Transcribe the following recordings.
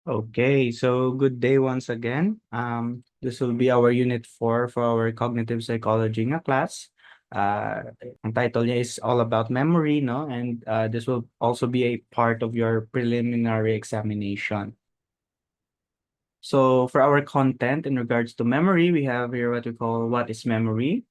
Okay, so good day once again. This will be our unit 4 for our cognitive psychology nga class. Ang title niya is all about memory, no? And this will also be a part of your preliminary examination. So for our content in regards to memory, we have here what we call what is memory,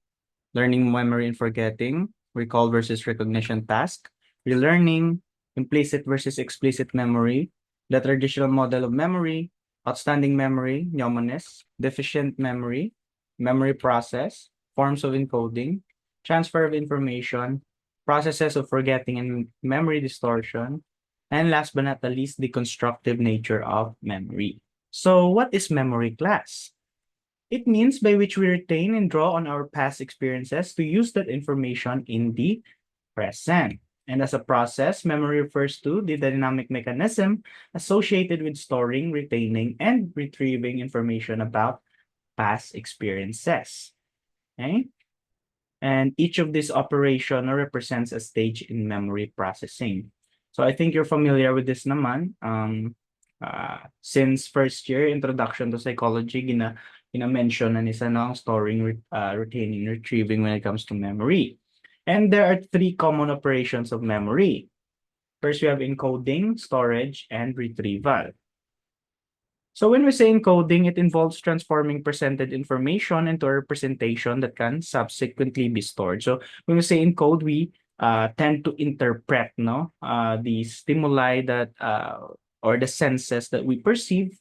learning, memory, and forgetting, recall versus recognition task, relearning, implicit versus explicit memory, the traditional model of memory, outstanding memory, mnemonis, deficient memory, memory process, forms of encoding, transfer of information, processes of forgetting and memory distortion, and last but not the least, the constructive nature of memory. So what is memory class? It means by which we retain and draw on our past experiences to use that information in the present. And as a process, memory refers to the dynamic mechanism associated with storing, retaining, and retrieving information about past experiences. Okay? And each of these operation represents a stage in memory processing. So I think you're familiar with this naman. Since first year, introduction to psychology, gina-mention na nisa no, ang storing, retaining, retrieving when it comes to memory. And there are three common operations of memory. First, we have encoding, storage, and retrieval. So when we say encoding, it involves transforming presented information into a representation that can subsequently be stored. So when we say encode, we tend to interpret the stimuli that or the senses that we perceive.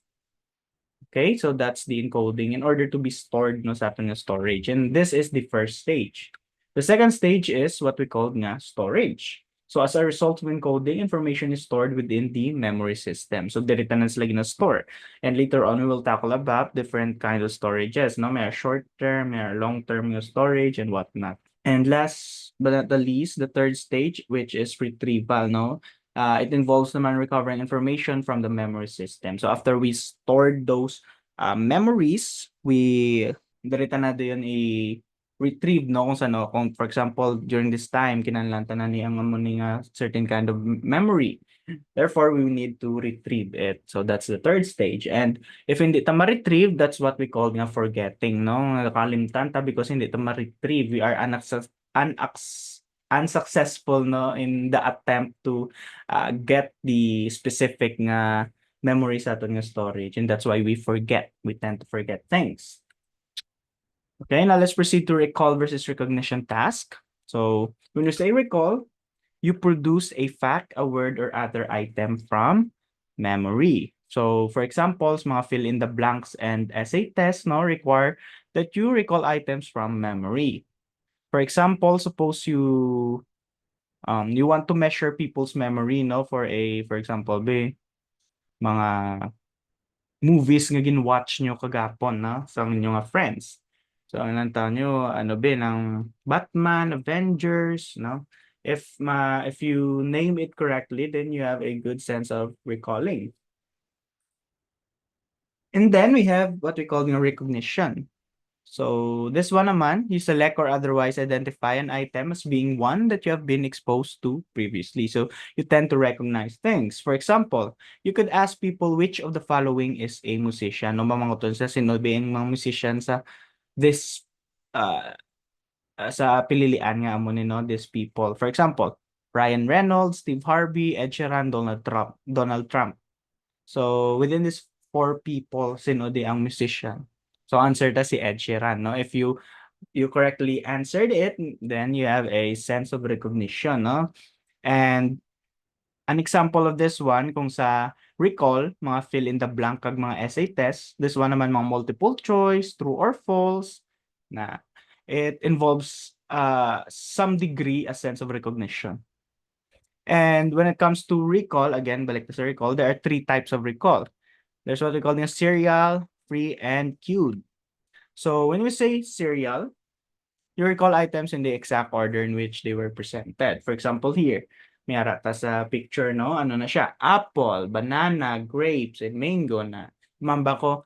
Okay, so that's the encoding in order to be stored no, sa ating storage. And this is the first stage. The second stage is what we call nga storage. So as a result of encoding, information is stored within the memory system. So dirita na sila gina-store. And later on, we will tackle about different kind of storages. No? May short-term, may long-term storage, and whatnot. And last but not the least, the third stage, which is retrieval. No? It involves naman recovering information from the memory system. So after we stored those memories, we dirita na yun retrieve no kung sano kung for example during this time kinahanglan tanan ni ang certain kind of memory, therefore we need to retrieve it. So that's the third stage. And if hindi ta ma-retrieve, that's what we call nga forgetting, no? Nakalimtan ta because hindi ta ma-retrieve, we are unsuccessful no in the attempt to get the specific nga memory sa aton nga storage, and that's why we tend to forget things. Okay, now let's proceed to recall versus recognition task. So when you say recall, you produce a fact, a word, or other item from memory. So for examples, mga fill in the blanks and essay tests no, require that you recall items from memory. For example, suppose you want to measure people's memory no for example, mga movies nga gin-watch nyo kagapon na sa inyong friends. So ang taon nyo ano ng Batman, Avengers, no? If you name it correctly, then you have a good sense of recalling. And then we have what we call recognition. So this one naman, you select or otherwise identify an item as being one that you have been exposed to previously. So you tend to recognize things. For example, you could ask people which of the following is a musician. No, mamanguton sa sino ba yung mga musician sa this sa pililian nga amo ni no, these people. For example, Ryan Reynolds, Steve Harvey, Ed Sheeran, Donald Trump. So within these four people, sino di ang musician? So answer ta si Ed Sheeran, no? If you correctly answered it, then you have a sense of recognition, no? And an example of this one, kung sa recall, mga fill in the blank kag mga essay test, this one naman mga multiple choice, true or false, na it involves some degree a sense of recognition. And when it comes to recall, again, balik to sa recall, there are three types of recall. There's what we call serial, free, and queued. So when we say serial, you recall items in the exact order in which they were presented. For example, here, may arata sa picture, no? Ano na siya? Apple, banana, grapes, and mango na. Mamba ko,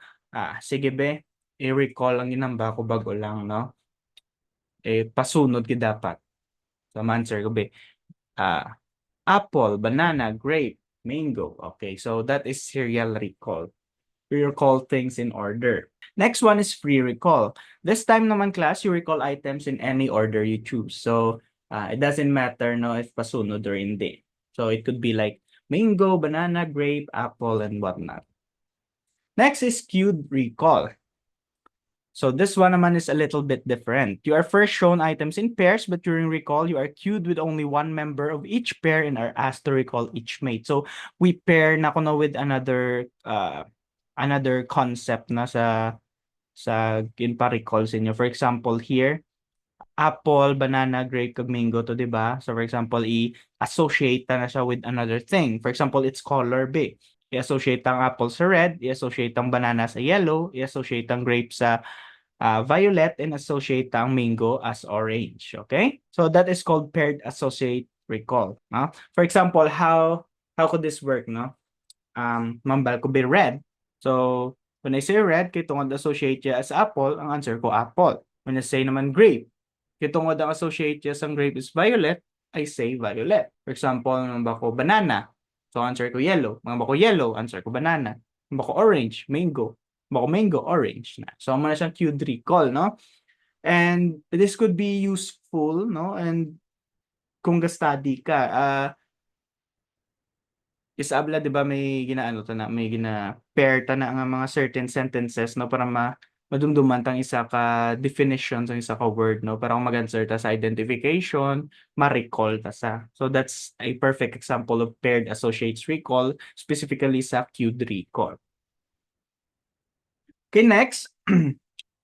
sige be, i-recall ang ginamba ko bago lang, no? Pasunod ki dapat. So, answer ko be, apple, banana, grape, mango. Okay, so that is serial recall. We recall things in order. Next one is free recall. This time naman class, you recall items in any order you choose. So it doesn't matter no if pasunod or hindi. So it could be like mango, banana, grape, apple, and whatnot. Next is queued recall. So this one naman is a little bit different. You are first shown items in pairs, but during recall, you are queued with only one member of each pair and are asked to recall each mate. So we pair na kuno with another concept na sa ginpa-recall sa inyo. For example, here, apple, banana, grape, kag mango to, di ba? So for example, i-associate na siya with another thing. For example, it's color B. I-associate ang apple sa red, i-associate ang banana sa yellow, i-associate ang grape sa violet, and associate ang mango as orange. Okay? So that is called paired associate recall. No? For example, how could this work? No? Mambal could be red. So when I say red, kay tungod associate niya as apple, ang answer ko apple. When I say naman grape, kay tungod ang associate niya sa grape is violet, I say violet. For example, mamba ko banana. So answer ko yellow. Mamba ko yellow, answer ko banana. Mamba ko orange, mango. Mamba ko mango, orange na. So muna siyang cued recall, no? And this could be useful, no? And kung ga-study ka, Isabla, di ba may ginaano ta na, may gina-pair ta na nga mga certain sentences, no, para madumduman tang isa ka definition sa isa ka word, no, para kung mag-answer ta sa identification, ma-recall ta sa. So that's a perfect example of paired associates recall, specifically sa cued recall. Okay, next,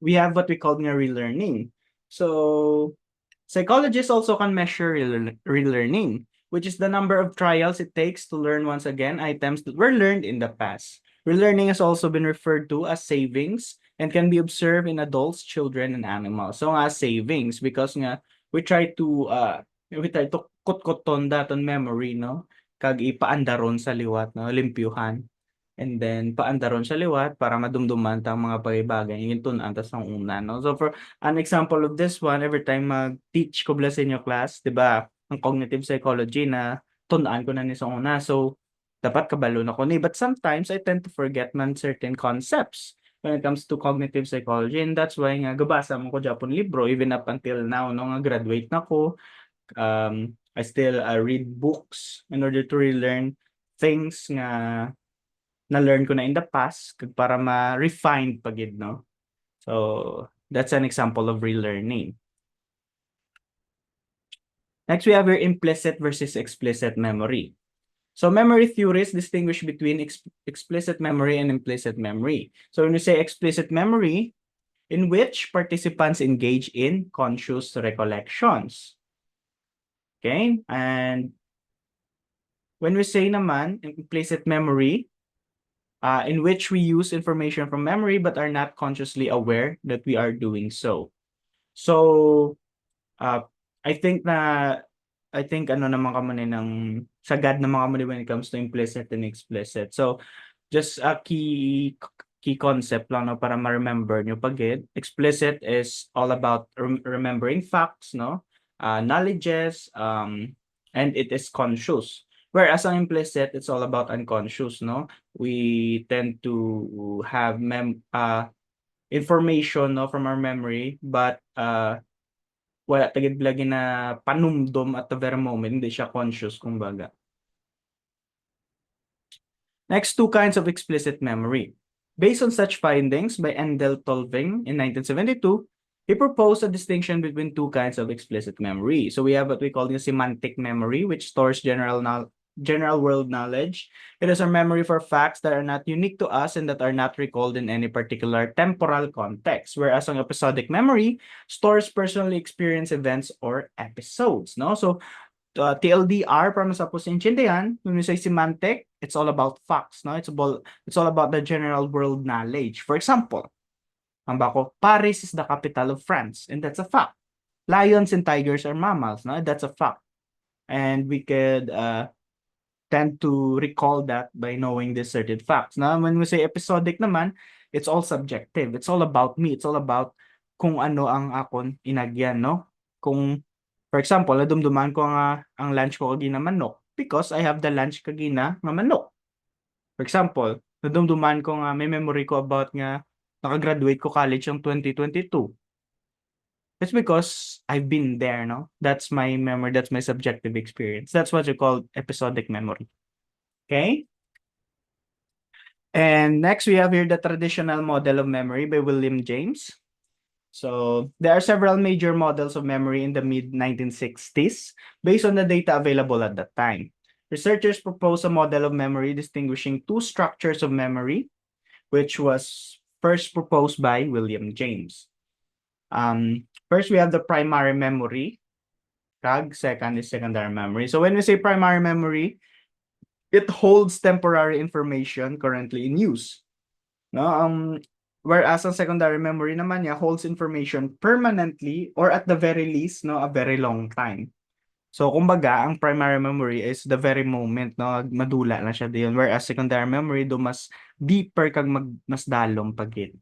we have what we call nga relearning. So psychologists also can measure relearning, which is the number of trials it takes to learn once again items that were learned in the past. Relearning has also been referred to as savings and can be observed in adults, children, and animals. So nga savings because nga we try to kut-kuton daton memory, no? Kag ipaandaron sa liwat, no? Limpyuhan. And then paandaron sa liwat para madumduman tang mga bagay-bagay yung tun-an tas ang una, no? So for an example of this one, every time mag-teach ko bla sa inyo class, 'di ba? Ang cognitive psychology na tun-an ko na ni sa una. So dapat kabalo na ko ni. But sometimes I tend to forget man certain concepts when it comes to cognitive psychology, and that's why nga gabasa mo ko Japon libro even up until now no nga graduate na ko. I still read books in order to relearn things nga na-learn ko na in the past para ma-refine pagid, no? So, that's an example of relearning. Next, we have your implicit versus explicit memory. So, memory theorists distinguish between explicit memory and implicit memory. So, when you say explicit memory, in which participants engage in conscious recollections. Okay? And when we say naman, implicit memory, in which we use information from memory but are not consciously aware that we are doing so. So, I think ano naman kamo ng sagad naman kamo when it comes to implicit and explicit. So, just a key concept lang no para ma-remember nyo pagid. Explicit is all about remembering facts, no? Knowledges, and it is conscious. Whereas ang implicit, it's all about unconscious, no? We tend to have information no from our memory, but wala tagid lagi na panumdum at the very moment, hindi siya conscious kumbaga. Next, two kinds of explicit memory. Based on such findings by Endel Tolving in 1972, he proposed a distinction between two kinds of explicit memory. So we have what we call the semantic memory, which stores general world knowledge. It is our memory for facts that are not unique to us and that are not recalled in any particular temporal context. Whereas ang episodic memory stores personally experienced events or episodes. No? So TLDR para masapos intindihan, when we say semantic, it's all about facts. No? It's all about the general world knowledge. For example, ang bako, Paris is the capital of France, and that's a fact. Lions and tigers are mammals, no? That's a fact. And we could tend to recall that by knowing these certain facts. Now, when we say episodic naman, it's all subjective. It's all about me. It's all about kung ano ang akon inagyan, no? Kung, for example, nadumduman ko ang lunch ko kagi na manok. because I have the lunch kagina nga manok. For example, nadumduman ko nga may memory ko about nga nakagraduate ko college yung 2022. It's because I've been there, no? That's my memory, that's my subjective experience. That's what you call episodic memory. Okay? And next we have here the traditional model of memory by William James. So there are several major models of memory in the mid-1960s based on the data available at that time. Researchers proposed a model of memory distinguishing two structures of memory, which was first proposed by William James. First, we have the primary memory. Second is secondary memory. So when we say primary memory, it holds temporary information currently in use. No, whereas ang secondary memory naman niya holds information permanently or at the very least, no, a very long time. So kumbaga, ang primary memory is the very moment, no, madula na siya diyon, whereas secondary memory do mas deeper kag mas dalom pagit.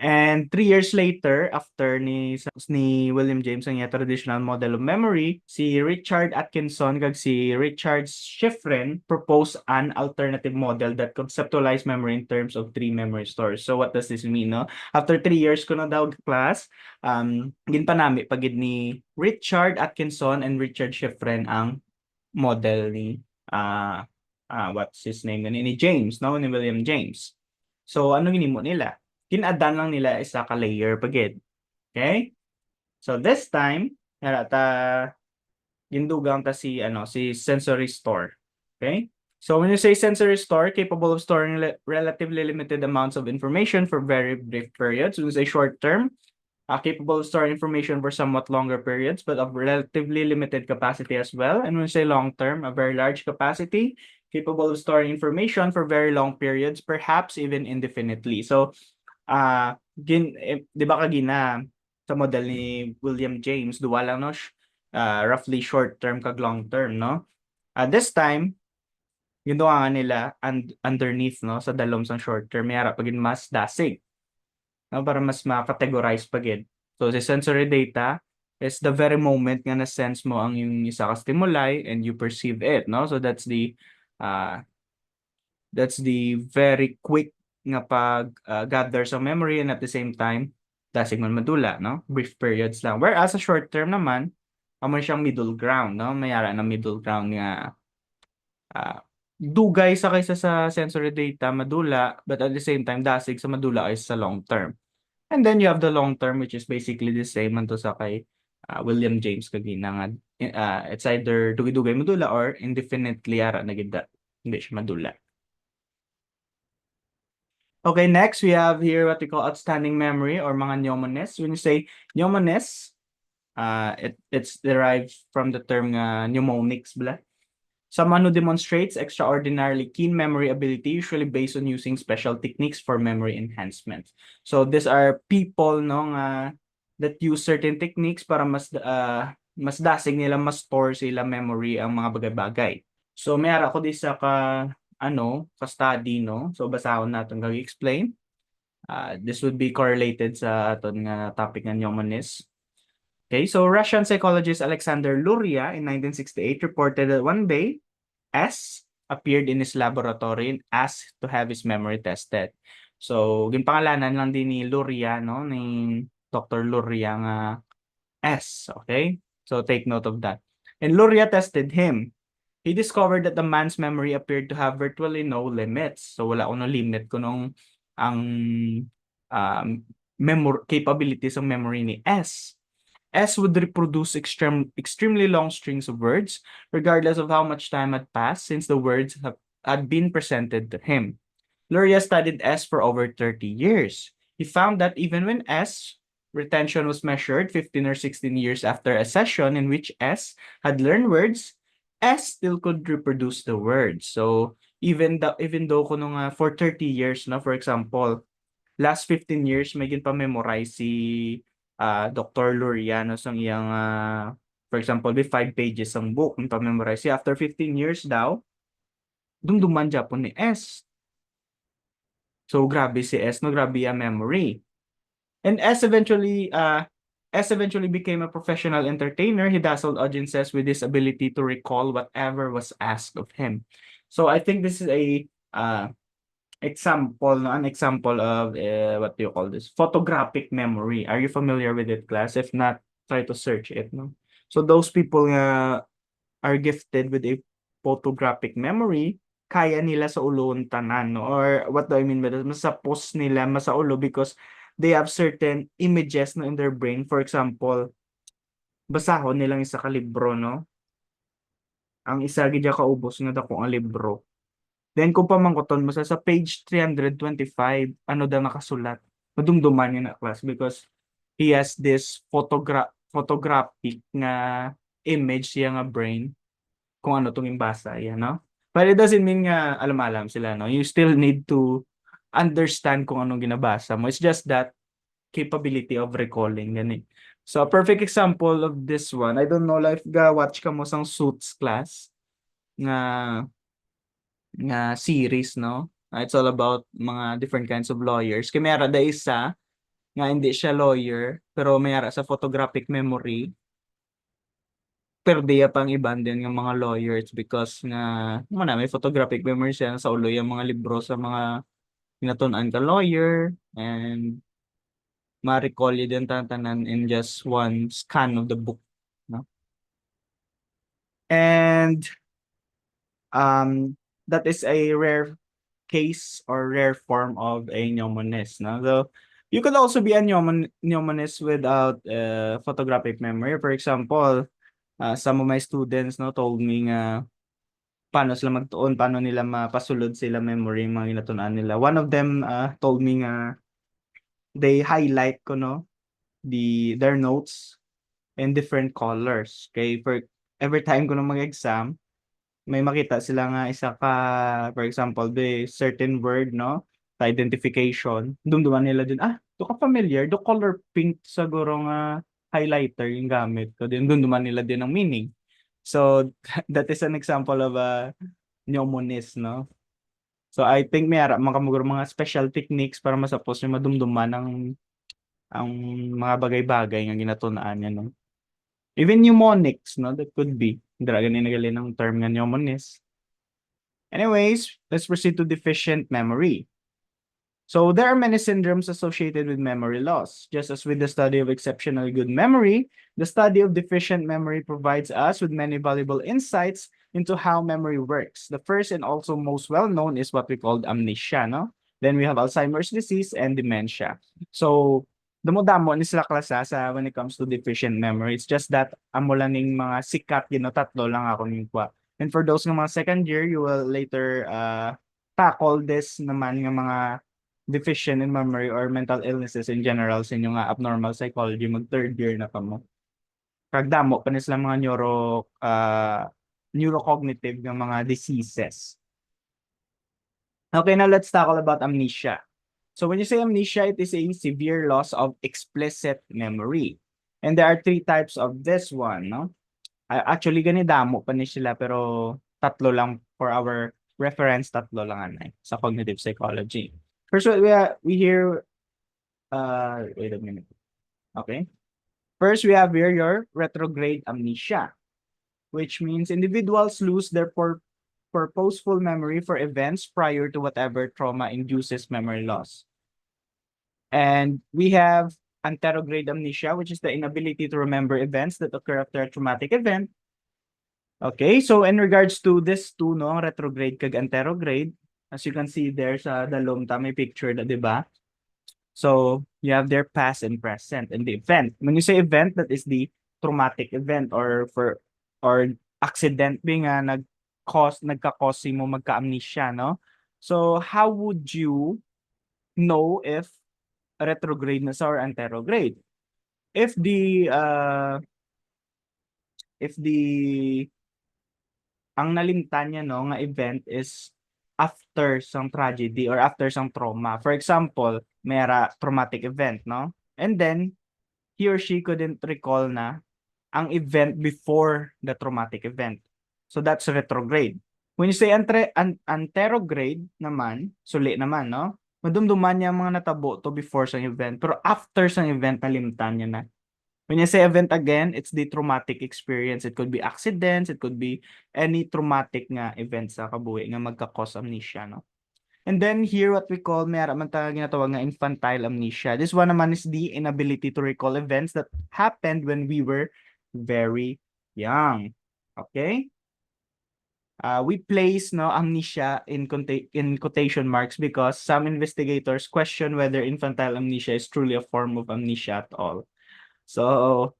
And 3 years later, after ni William James ang traditional model of memory, si Richard Atkinson kag si Richard Schifrin proposed an alternative model that conceptualized memory in terms of 3 memory stores. So what does this mean, no? After 3 years ko na daw class, ginpanami pagid ni Richard Atkinson and Richard Schifrin ang model ni what's his name ni James, no? Ni William James. So ano ginimo nila? Kin-addan lang nila isa ka layer pagid. Okay? So this time, gindugang ta si sensory store. Okay? So when you say sensory store, capable of storing relatively limited amounts of information for very brief periods. When you say short term, capable of storing information for somewhat longer periods, but of relatively limited capacity as well. And when you say long term, a very large capacity, capable of storing information for very long periods, perhaps even indefinitely. So di ba kagina sa model ni William James, duwa lang no, roughly short term kag long term, no? This time, ginduwa nga nila underneath, no, sa dalom sang short term, may harap pagin mas dasig, no, para mas ma-categorize pagid. So the sensory data is the very moment nga na-sense mo ang yung isa ka stimuli and you perceive it, no? So that's the very quick nga gather sa memory, and at the same time dasig man madula, no, brief periods lang, whereas sa short term naman amo siyang middle ground, no, mayara na middle ground nga dugay sa kaysa sa sensory data madula, but at the same time dasig sa madula kaysa sa long term. And then you have the long term, which is basically the same manto sa kay William James kagina nga it's either dugay-dugay madula or indefinitely ara na gid hindi siya madula. Okay, next we have here what we call outstanding memory or mga mnemones. When you say mnemones, it's derived from the term mnemonics bla. Someone who demonstrates extraordinarily keen memory ability, usually based on using special techniques for memory enhancement. So these are people, no, that use certain techniques para mas dasig nila, mas store sila memory ang mga bagay-bagay. So may ara ko di sa ka-study, no? So basahon natin gag-explain. This would be correlated sa aton nga topic nga mnemones. Okay, so Russian psychologist Alexander Luria in 1968 reported that one day, S appeared in his laboratory and asked to have his memory tested. So, ginpangalanan lang din ni Luria, no? Ni Dr. Luria nga S, okay? So, take note of that. And Luria tested him. He discovered that the man's memory appeared to have virtually no limits. So wala no limit kung ang capabilities ng memory ni S. S would reproduce extremely long strings of words, regardless of how much time had passed since the words had been presented to him. Luria studied S for over 30 years. He found that even when S retention was measured 15 or 16 years after a session in which S had learned words, S still could reproduce the words. So even though kuno nga for 30 years, no, for example, last 15 years may ginpa-memorize si Dr. Luria, no, sang iyang for example, with 5 pages ang book pa-memorize siya. After 15 years daw, dumduman Japon ni S. So grabe si S, no, grabe ang memory. And S eventually S eventually became a professional entertainer. He dazzled audiences with his ability to recall whatever was asked of him. So I think this is a example, no? An example of what do you call this? Photographic memory. Are you familiar with it, class? If not, try to search it. No. So those people are gifted with a photographic memory, kaya nila sa ulon tanan, no? Or what do I mean by that? Masapos nila masa ulo because they have certain images no in their brain. For example, basahon nilang isa ka libro, no? Ang isa gid kaubos nga dako ang libro. Then kung pamangkoton mo sa page 325, ano daw nakasulat? Madumduman niya na class because he has this photographic nga image siya nga brain kung ano tong imbasa yan, no? But it doesn't mean nga alam-alam sila, no? You still need to understand kung anong ginabasa mo. It's just that capability of recalling, yan eh. So, a perfect example of this one, I don't know, like, watch ka mo sang Suits class nga series, no? It's all about mga different kinds of lawyers. Kaya mayara da isa nga hindi siya lawyer, pero mayara sa photographic memory. Pero diya pang iban din ng mga lawyers because nga may photographic memory siya sa ulo yung mga libro sa mga pinatunan ka lawyer and ma-recall yun din tanan in just one scan of the book, no? And that is a rare case or rare form of a mnemonis, no? So you could also be a mnemonis without photographic memory. For example, some of my students no told me nga paano sila magtuon, paano nila mapasulod sila memory yung mga ginatunan nila. One of them told me nga they highlight ko no their notes in different colors. Okay, for every time ko na mag-exam, may makita sila nga isa ka, for example, the certain word, no? Sa identification. Dumduman nila din, do ka familiar? Do color pink siguro nga highlighter yung gamit ko. Then dumduman nila din ang meaning. So, that is an example of a mnemonis, no? So, I think may makamuguro mga special techniques para masapos yung madumduman ang mga bagay-bagay nga ginatunaan niya, no? Even mnemonics, no? That could be. Dragon inagali ng term nga mnemonis. Anyways, let's proceed to deficient memory. So there are many syndromes associated with memory loss. Just as with the study of exceptionally good memory, the study of deficient memory provides us with many valuable insights into how memory works. The first and also most well-known is what we call amnesia, no? Then we have Alzheimer's disease and dementia. So, damo-damo ni sila klasa sa when it comes to deficient memory. It's just that amo lang ning mga sikat, tatlo lang ako ning kwa. And for those ng mga second year, you will later tackle this naman ng mga deficient in memory or mental illnesses in general sa inyo nga abnormal psychology, mag third year na pa mo. Kagdamo pa sila mga neurocognitive ng mga diseases. Okay, now let's tackle about amnesia. So when you say amnesia, it is a severe loss of explicit memory. And there are three types of this one, no? Actually, ganidamo pa ni sila pero tatlo lang for our reference, tatlo lang anay sa cognitive psychology. First, we hear, wait a minute. Okay. First, we have here your retrograde amnesia, which means individuals lose their purposeful memory for events prior to whatever trauma induces memory loss. And we have anterograde amnesia, which is the inability to remember events that occur after a traumatic event. Okay, so in regards to this two, no, retrograde kag anterograde, as you can see there sa dalom may picture na, di ba? So you have their past and present and the event. When you say event, that is the traumatic event or accident being nagka-cause mo magka-amnesia, no? So how would you know if retrograde na sa or anterograde? If ang nalimtan niya no nga event is after some tragedy or after some trauma. For example, mayra traumatic event, no? And then he or she couldn't recall na ang event before the traumatic event. So that's retrograde. When you say anterograde naman, suli naman, no? Madumduman niya mga natabo to before sa event, pero after sa event nalimtan niya na. When you say event again, it's the traumatic experience. It could be accidents, it could be any traumatic nga event sa kabuhi nga magka-cause amnesia, no? And then here what we call mayara man tayo ginatawag nga infantile amnesia. This one naman is the inability to recall events that happened when we were very young. Okay? We place no amnesia in quotation marks because some investigators question whether infantile amnesia is truly a form of amnesia at all. So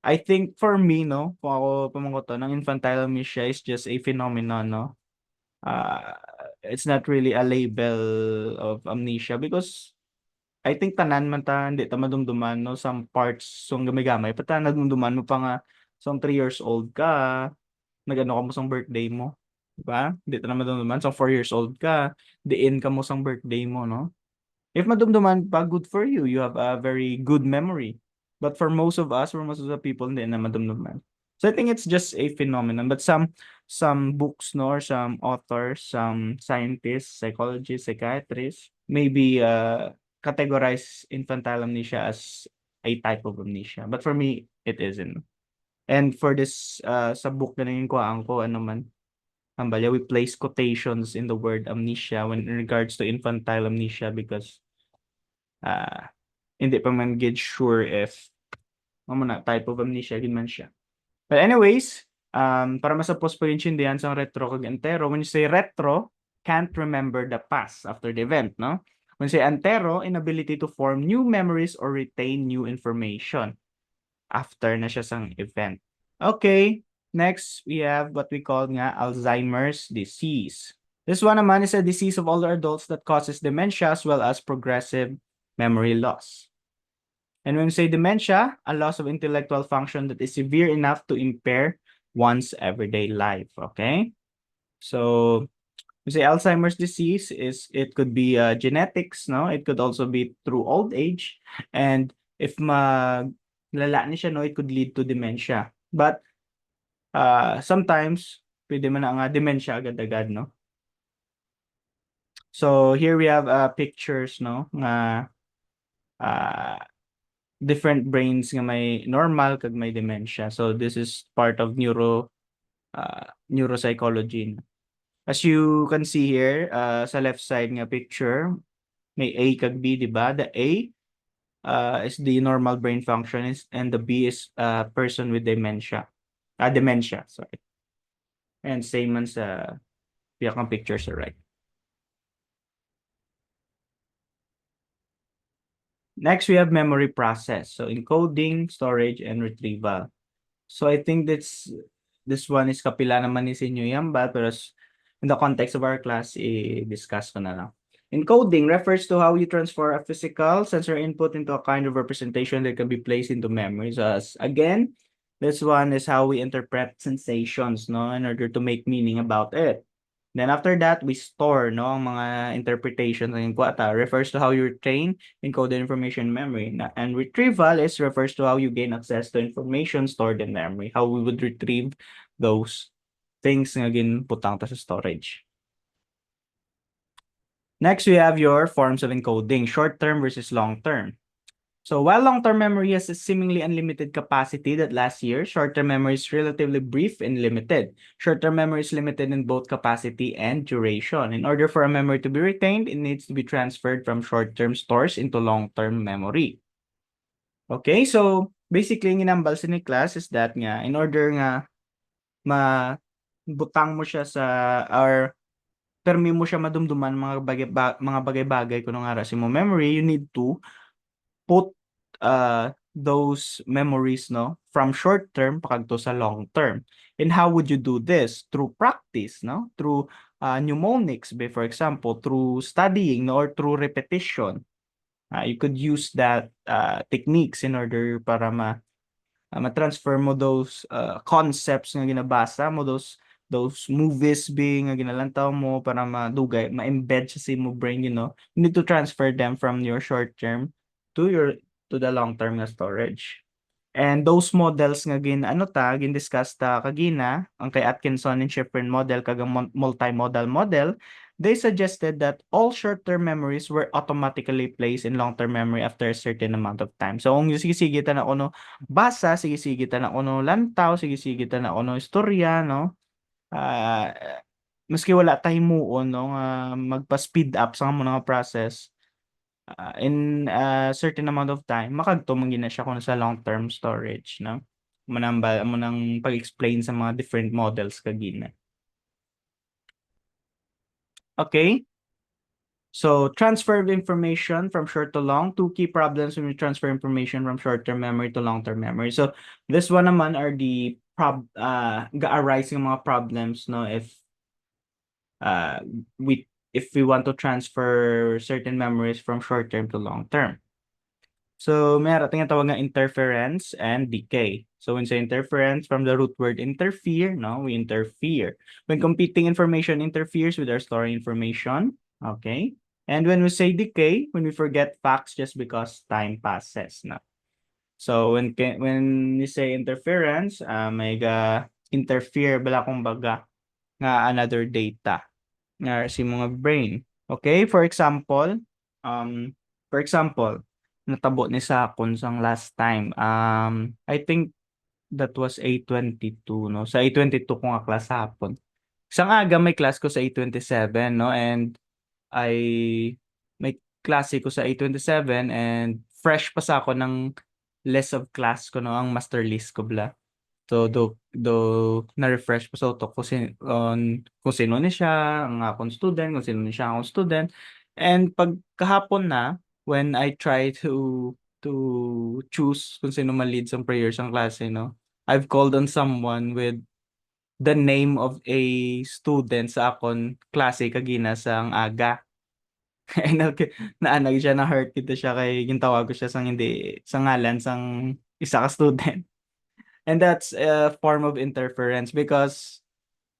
I think for me, no, kung ako pumangko ng infantile amnesia is just a phenomenon, no? Uh, it's not really a label of amnesia because I think tanan man ta hindi ta madumduman, no? Some parts sung gamay-gamay, pata nadumduman mo pa nga sung 3 years old ka, nagano ka mo sang birthday mo. Diba? Hindi ta na madumduman, sung 4 years old ka, diin ka mo sang birthday mo, no? If madumduman pa, good for you. You have a very good memory. But for most of us, for most of the people, hindi na madumduman. So I think it's just a phenomenon. But some books, no, or some authors, some scientists, psychologists, psychiatrists, maybe categorize infantile amnesia as a type of amnesia. But for me, it isn't. And for this, sa book na nanging kuhaan ko, ano man, Hambalya, we place quotations in the word amnesia when in regards to infantile amnesia because hindi pa man gid sure if na type of amnesia gid man siya. But anyways, para masapos po yung chindihan sa retro kag antero, when you say retro, can't remember the past after the event, no? When you say antero, inability to form new memories or retain new information after na siya sang event. Okay, next we have what we call nga Alzheimer's disease. This one naman is a disease of older adults that causes dementia as well as progressive memory loss. And when we say dementia, a loss of intellectual function that is severe enough to impair one's everyday life, okay? So, we say Alzheimer's disease it could be genetics, no? It could also be through old age. And if lala ni siya, no, it could lead to dementia. But sometimes, pwede man nga dementia agad-agad, no? So, here we have pictures, no? Nga different brains nga may normal kag may dementia. So this is part of neuropsychology. As you can see here, sa left side nga picture, may A kag B, di ba? The A is the normal brain function and the B is person with dementia. Dementia, sorry. And same man sa piyakang picture sa right. Next, we have memory process. So encoding, storage, and retrieval. So I think this one is kapila naman ni sinyo yan ba? Pero in the context of our class, i-discuss ko na lang. Encoding refers to how you transfer a physical sensory input into a kind of representation that can be placed into memory. So again, this one is how we interpret sensations, no, in order to make meaning about it. Then after that, we store, no, ang mga interpretations ng kuwata refers to how you retain encoded information in memory. And retrieval refers to how you gain access to information stored in memory, how we would retrieve those things nga ginputang ta sa storage. Next, we have your forms of encoding, short-term versus long-term. So while long-term memory has a seemingly unlimited capacity that lasts years, short-term memory is relatively brief and limited. Short-term memory is limited in both capacity and duration. In order for a memory to be retained, it needs to be transferred from short-term stores into long-term memory. Okay, so basically, ang inambal sa ni class is that nga, in order nga mabutang mo siya sa, or permi mo siya madumduman mga bagay-bagay kung nga si mo memory, you need to put those memories, no, from short term pakadto sa long term. And how would you do this? Through practice, no, through mnemonics, for example, through studying, no, or through repetition. You could use that techniques in order para ma-transfer mo those concepts nga ginabasa mo, those movies being nga ginalantaw mo para madugay, ma-embed sa mo brain, you know. You need to transfer them from your short term to the long-term nga storage. And those models nga gin-discuss ta kagina, ang kay Atkinson and Shiffrin model kag multimodal model, they suggested that all short-term memories were automatically placed in long-term memory after a certain amount of time. So, kung sigisigitan ako no basa, sigisigitan ako no lantaw, sigisigitan ako no istorya, no? Ah, maski wala ta himuon no nga magpa-speed up sa amo nga process, in a certain amount of time, makadto man gina siya kuno sa long-term storage, no? Manambal mo nang pag-explain sa mga different models kagina. Okay? So, transfer of information from short to long. Two key problems when we transfer information from short-term memory to long-term memory. So, this one naman are the ga-arise ng mga problems, no, uh, if we want to transfer certain memories from short-term to long-term. So, meron tinatawag nga interference and decay. So, when say interference, from the root word interfere, no, we interfere. When competing information interferes with our storing information, okay? And when we say decay, when we forget facts just because time passes, no? So, when we say interference, may interfere bala kumbaga nga another data nga si mga brain. Okay, um, for example, natabo ni sa akon sang last time. I think that was A22, no? Sa A22 ko nga class hapon. Sang aga may class ko sa A27, no? And I may klase ko sa A27 and fresh pa sa ako ng list of class ko, no? Ang master list ko bla. So, na-refresh pa sa utok ko kung sino ni siya, ang akong student, kung sino ni siya akong student. And pagkahapon na, when I try to choose kung sino man-lead sa prayers ang klase, no? I've called on someone with the name of a student sa akong klase kagina sang aga. And naanag siya, na-hurt kita siya kay gintawag ko siya sang hindi, sa ngalan sang isa ka student. And that's a form of interference because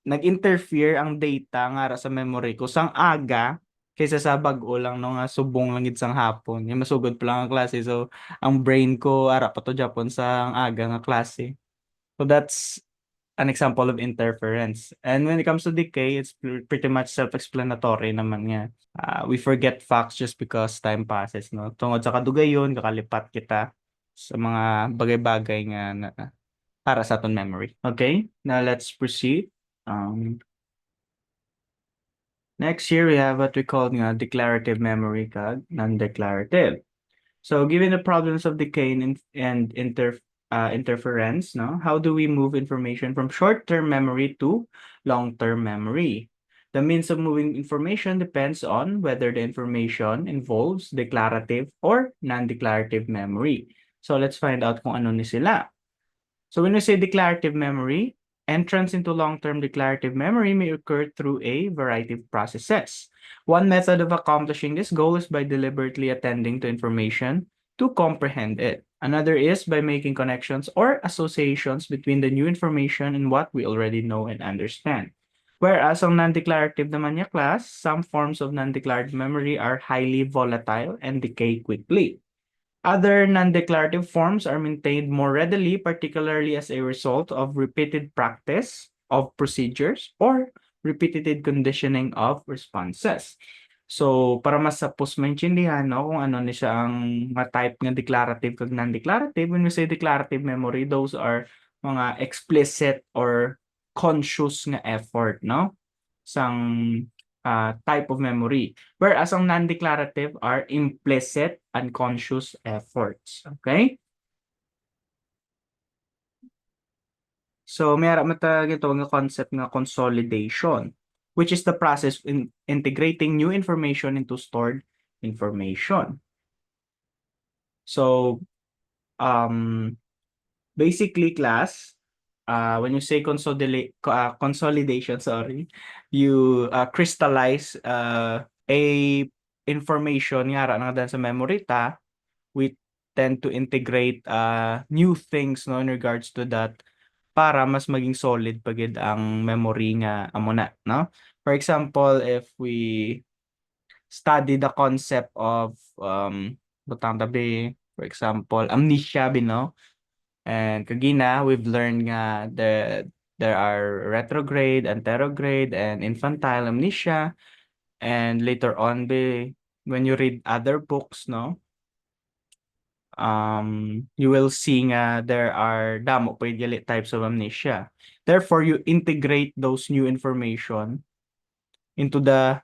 nag-interfere ang data nga ra sa memory ko sang aga kaysa sa bag-o lang no nga subong lang gid sang hapon. Yung masugod pa lang ang klase. So, ang brain ko ara pa to Japon sa ang aga nga klase. So, that's an example of interference. And when it comes to decay, it's pretty much self-explanatory naman nga. We forget facts just because time passes, no? Tungod sa kadugayon, kakalipat kita sa mga bagay-bagay nga para sa aton memory. Okay, now let's proceed. Next here we have what we call declarative memory kag non-declarative. So given the problems of decay and interference, no, how do we move information from short-term memory to long-term memory? The means of moving information depends on whether the information involves declarative or non-declarative memory. So let's find out kung ano ni sila. So when we say declarative memory, entrance into long-term declarative memory may occur through a variety of processes. One method of accomplishing this goal is by deliberately attending to information to comprehend it. Another is by making connections or associations between the new information and what we already know and understand. Whereas on non-declarative naman niya class, some forms of non-declarative memory are highly volatile and decay quickly. Other non-declarative forms are maintained more readily, particularly as a result of repeated practice of procedures or repeated conditioning of responses. So, para mas sapos maintindihan, no, kung ano ni siya ang mga type ng declarative kag non-declarative, when we say declarative memory, those are mga explicit or conscious nga effort, no? Sang type of memory. Whereas ang non-declarative are implicit, unconscious efforts. Okay? So, mayroon mata ito nga concept nga consolidation, which is the process in integrating new information into stored information. So, basically, class, when you say consolidation, sorry, you crystallize a information nga ra na sa memory ta, we tend to integrate new things no in regards to that para mas maging solid pagid ang memory nga amo na, no? For example, if we study the concept of butang tabi, for example, amnesia, no? And kagina, we've learned nga there are retrograde, anterograde, and infantile amnesia. And later on, when you read other books, no, you will see nga there are damo pa gali types of amnesia. Therefore, you integrate those new information into that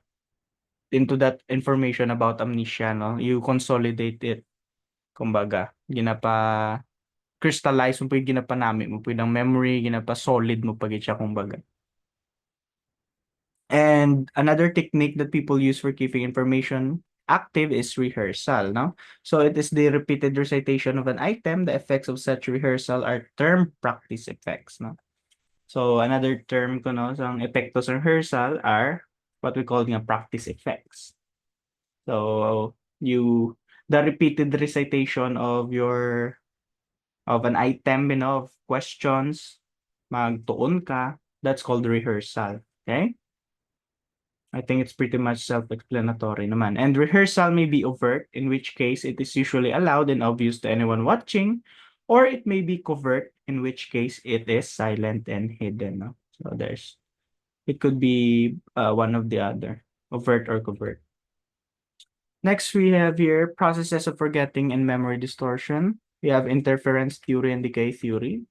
information about amnesia, no? You consolidate it. Kumbaga, crystallize mo pa yung ginapanami mo pa ng memory, solid mo pa siya kumbaga. And another technique that people use for keeping information active is rehearsal, no? So it is the repeated recitation of an item. The effects of such rehearsal are termed practice effects, no? So another term ko, no, sa epektos ng rehearsal are what we call nga practice effects. So the repeated recitation of an item, of questions, magtuon ka, that's called rehearsal. Okay? I think it's pretty much self-explanatory naman. And rehearsal may be overt, in which case it is usually allowed and obvious to anyone watching, or it may be covert, in which case it is silent and hidden. No? So it could be one of the other, overt or covert. Next, we have here processes of forgetting and memory distortion. We have interference theory and decay theory.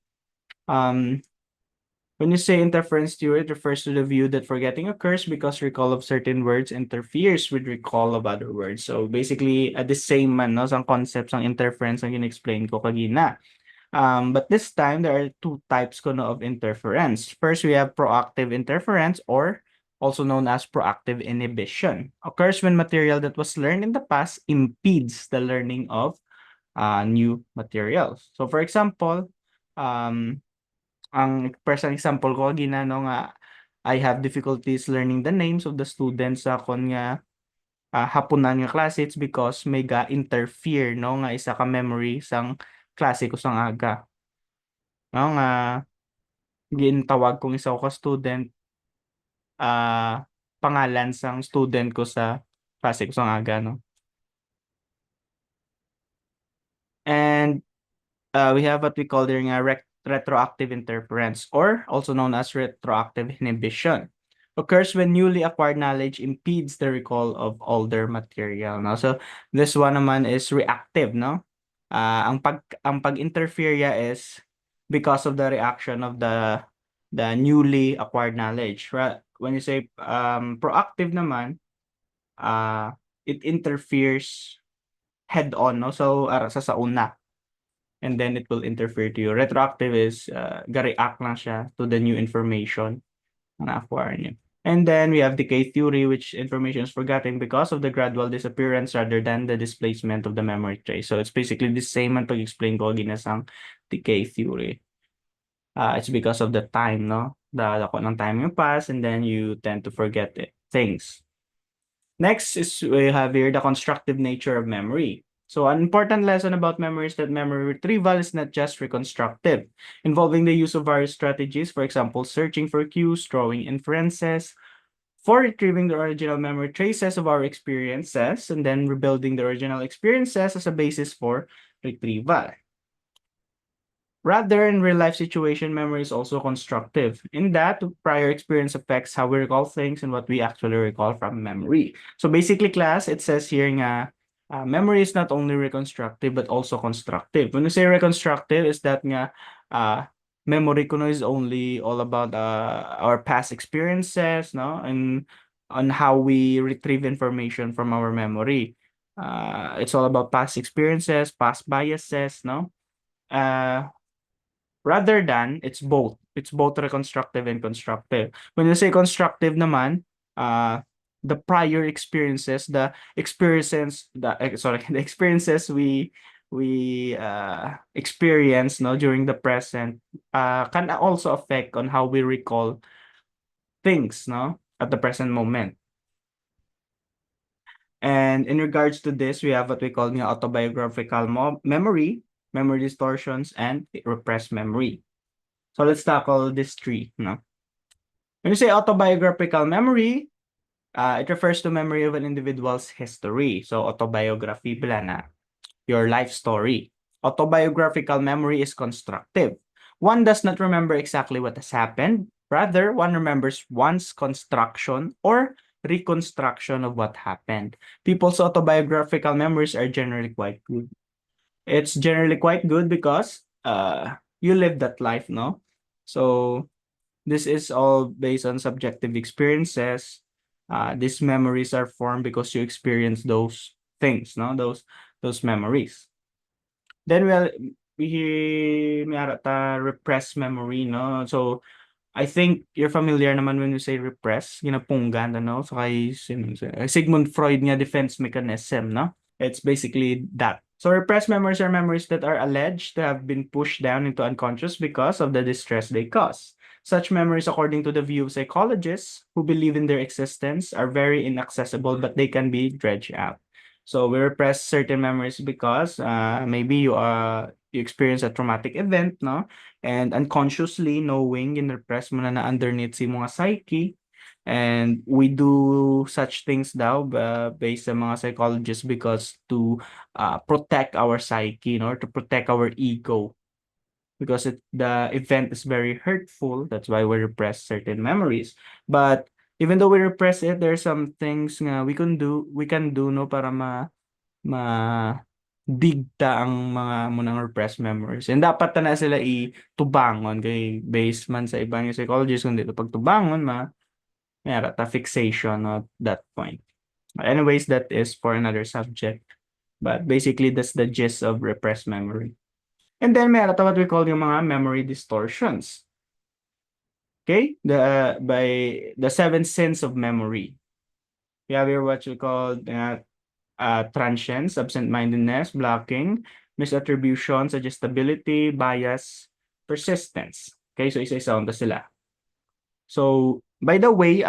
When you say interference theory, it refers to the view that forgetting occurs because recall of certain words interferes with recall of other words. So basically, the same man, no, sang concepts ng interference ang in-explain ko kagina. But this time, there are two types ko no, of interference. First, we have proactive interference, or also known as proactive inhibition. Occurs when material that was learned in the past impedes the learning of new materials. So for example, ang personal example ko ginano nga I have difficulties learning the names of the students sa kon nga hapunan nga klase. It's because may ga-interfere no nga isa ka memory sang klase ko sang aga. No nga gintawag kong isa ko ka student pangalan sang student ko sa klase ko sang aga, no. And we have what we call there nga retroactive interference, or also known as retroactive inhibition. Occurs when newly acquired knowledge impedes the recall of older material. No? So this one naman is reactive, no? Ang pag-interfere is because of the reaction of the newly acquired knowledge. When you say proactive naman, it interferes head on, no? So sa una. And then it will interfere to you. Retroactive is ga-react lang siya to the new information na acquire niyo. And then we have decay theory, which information is forgotten because of the gradual disappearance rather than the displacement of the memory trace. So it's basically the same ang pag-explain ko ginasang decay theory. It's because of the time, no? The ng time yung pass, and then you tend to forget things. Next is we have here the constructive nature of memory. So an important lesson about memory is that memory retrieval is not just reconstructive, involving the use of various strategies, for example, searching for cues, drawing inferences, for retrieving the original memory traces of our experiences, and then rebuilding the original experiences as a basis for retrieval. Rather, in real-life situation, memory is also constructive. In that, prior experience affects how we recall things and what we actually recall from memory. So basically, class, it says here nga, memory is not only reconstructive but also constructive. When you say reconstructive, is that nga memory ko no is only all about our past experiences, no, and on how we retrieve information from our memory. It's all about past experiences, past biases, no. Rather than it's both reconstructive and constructive. When you say constructive naman, the prior experiences, the experiences we experience no during the present can also affect on how we recall things no at the present moment. And in regards to this, we have what we call autobiographical memory, memory distortions, and repressed memory. So let's tackle this three. No? When you say autobiographical memory, it refers to memory of an individual's history. So autobiography pala na, your life story. Autobiographical memory is constructive. One does not remember exactly what has happened. Rather, one remembers one's construction or reconstruction of what happened. People's autobiographical memories are generally quite good. It's generally quite good because you live that life, no? So this is all based on subjective experiences. These memories are formed because you experience those things, no? Those memories. Then we meron ta repressed memory, no? So I think you're familiar naman when you say repress, ginapunggan, ano? So kay Sigmund Freud nga defense mechanism, no? It's basically that. So repressed memories are memories that are alleged to have been pushed down into unconscious because of the distress they cause. Such memories, according to the view of psychologists who believe in their existence, are very inaccessible, but they can be dredged out. So we repress certain memories because maybe you experience a traumatic event, no? And unconsciously knowing repress mo na underneath si mga psyche. And we do such things daw based sa mga psychologists because to protect our psyche, to protect our ego. Because the event is very hurtful, that's why we repress certain memories. But even though we repress it, there are some things nga we can do no para digta ang mga munang repressed memories. And dapat na sila itubangon kay based man sa ibang psychologist kundi ito pagtubangon mayara ta fixation at that point. Anyways, that is for another subject. But basically, that's the gist of repressed memory. And then mayara ta what we call yung mga memory distortions. Okay? By the seven sins of memory. We have here what we call transience, absent-mindedness, blocking, misattribution, suggestibility, bias, persistence. Okay, so isa-isa on sila. So, by the way,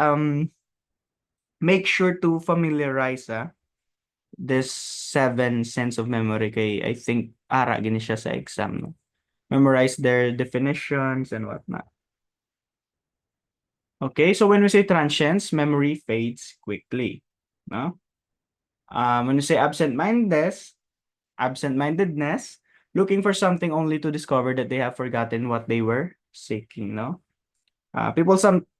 make sure to familiarize this seven sense of memory kay I think ara gini siya sa exam, no? Memorize their definitions and whatnot. Okay, so when we say transience, memory fades quickly, no? When we say absent-mindedness, looking for something only to discover that they have forgotten what they were seeking, no?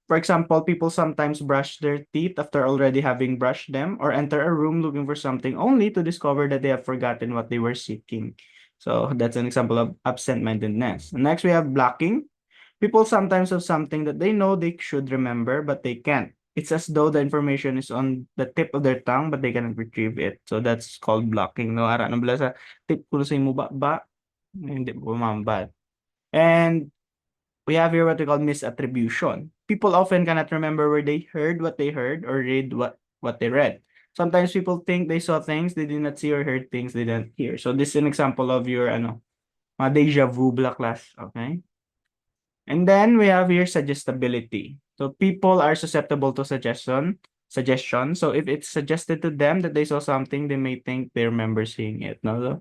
For example, people sometimes brush their teeth after already having brushed them or enter a room looking for something only to discover that they have forgotten what they were seeking. So that's an example of absent-mindedness. Next, we have blocking. People sometimes have something that they know they should remember, but they can't. It's as though the information is on the tip of their tongue, but they cannot retrieve it. So that's called blocking. No, ara nabla sa tip ko sa imo ba, hindi po mamabad. And we have here what we call misattribution. People often cannot remember where they heard what they heard or read what they read. Sometimes people think they saw things they did not see or heard things they didn't hear. So this is an example of your mga deja vu bla class, okay? And then we have here suggestibility. So people are susceptible to suggestion. So if it's suggested to them that they saw something, they may think they remember seeing it. No, so,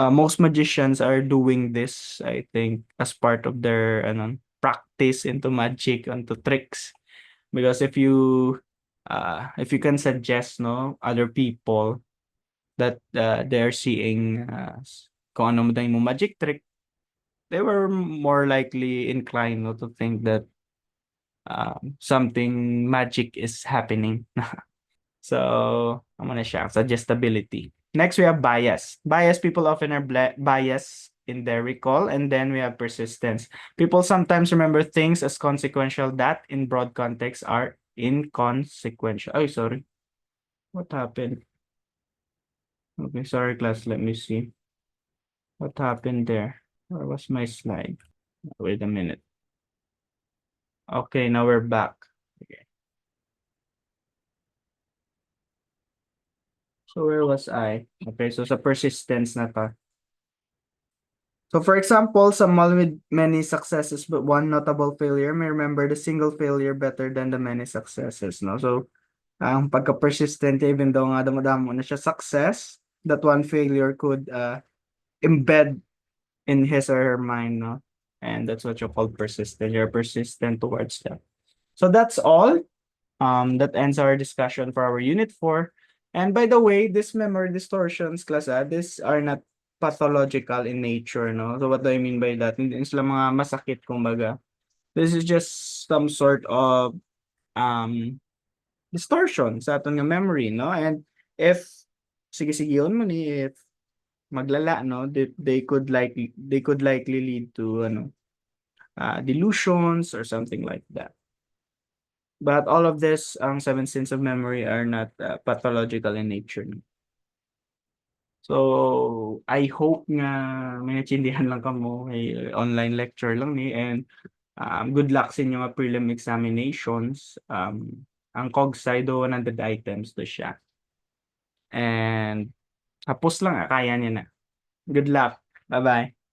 most magicians are doing this, I think, as part of their practice into magic, into tricks. Because if you can suggest other people that they're seeing kung ano mo magic trick, they were more likely inclined to think that something magic is happening. So, ano na siya, suggestibility. Next, we have bias. Bias, people often are biased in their recall. And then we have persistence. People sometimes remember things as consequential that in broad context are inconsequential. Oh, sorry. What happened? Okay, sorry, class. Let me see. What happened there? Where was my slide? Wait a minute. Okay, now we're back. Okay. So where was I? Okay, so sa persistence na ta. So for example, someone with many successes but one notable failure may remember the single failure better than the many successes, no? So, ang pagka-persistent even though nga damo-damo na siya success, that one failure could embed in his or her mind, no? And that's what you call persistent. You're persistent towards that. So that's all. That ends our discussion for our unit 4. And by the way, this memory distortions, class, these are not pathological in nature, no? So what do I mean by that? Hindi sila mga masakit, kumbaga. This is just some sort of um distortion sa aton nga memory, no? And if sige-sigihon mo ni if maglala, no, they could likely lead to ano, delusions or something like that. But all of this, ang seven sins of memory are not pathological in nature. So, I hope nga may naintindihan lang kamo, may online lecture lang ni and good luck sa inyong mga prelim examinations. Ang COGSI do 100 items to siya. And tapos lang, kaya niya na. Good luck. Bye-bye.